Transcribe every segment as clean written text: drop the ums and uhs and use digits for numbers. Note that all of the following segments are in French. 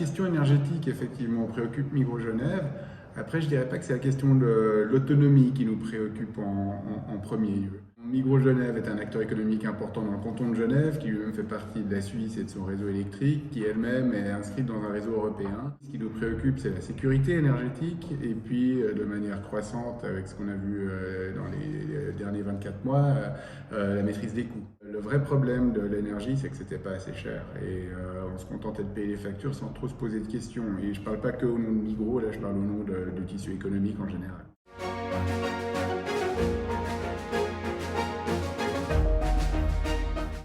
question énergétique, effectivement, préoccupe Migros Genève. Après, je dirais pas que c'est la question de l'autonomie qui nous préoccupe en premier lieu. Migros Genève est un acteur économique important dans le canton de Genève, qui lui-même fait partie de la Suisse et de son réseau électrique, qui elle-même est inscrite dans un réseau européen. Ce qui nous préoccupe, c'est la sécurité énergétique, et puis de manière croissante, avec ce qu'on a vu dans les derniers 24 mois, la maîtrise des coûts. Le vrai problème de l'énergie, c'est que c'était pas assez cher, et on se contentait de payer les factures sans trop se poser de questions. Et je parle pas que au nom de Migros, là je parle au nom du tissu économique en général.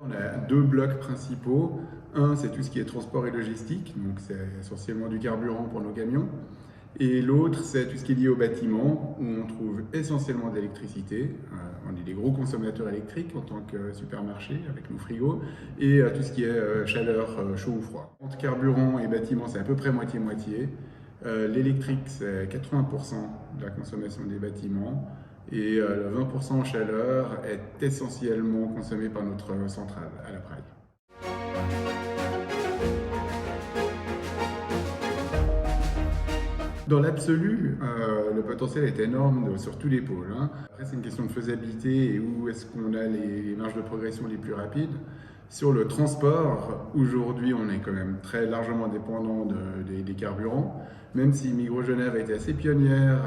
On a deux blocs principaux. Un, c'est tout ce qui est transport et logistique, donc c'est essentiellement du carburant pour nos camions. Et l'autre, c'est tout ce qui est lié au bâtiment, où on trouve essentiellement de l'électricité. On est des gros consommateurs électriques en tant que supermarché avec nos frigos, et tout ce qui est chaleur, chaud ou froid. Entre carburant et bâtiment, c'est à peu près moitié-moitié. L'électrique, c'est 80% de la consommation des bâtiments. Et le 20% en chaleur est essentiellement consommé par notre centrale à la Praille. Dans l'absolu, le potentiel est énorme sur tous les pôles. Après, c'est une question de faisabilité et où est-ce qu'on a les marges de progression les plus rapides. Sur le transport, aujourd'hui, on est quand même très largement dépendant des carburants, même si Migros Genève a été assez pionnière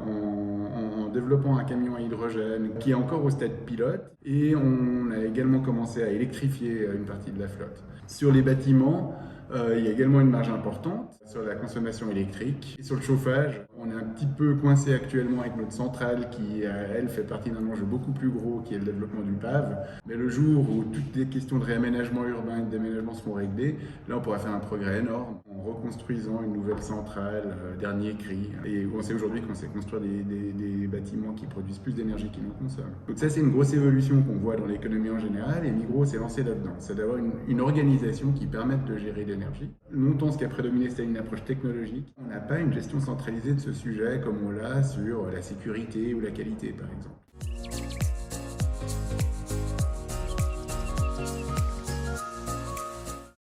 en développant un camion à hydrogène qui est encore au stade pilote, et on a également commencé à électrifier une partie de la flotte. Sur les bâtiments, il y a également une marge importante sur la consommation électrique. Et sur le chauffage, on est un petit peu coincé actuellement avec notre centrale qui, elle, fait partie d'un enjeu beaucoup plus gros qui est le développement du PAV. Mais le jour où toutes les questions de réaménagement urbain et de déménagement seront réglées, là on pourra faire un progrès énorme en reconstruisant une nouvelle centrale, dernier cri. Et on sait aujourd'hui qu'on sait construire des bâtiments qui produisent plus d'énergie qu'ils n'en consomment. Donc ça, c'est une grosse évolution qu'on voit dans l'économie en général, et Migros s'est lancé là-dedans. C'est d'avoir une organisation qui permette de gérer l'énergie. Longtemps, ce qui a prédominé, c'était une approche technologique. On n'a pas une gestion centralisée de ce sujet comme on l'a sur la sécurité ou la qualité, par exemple.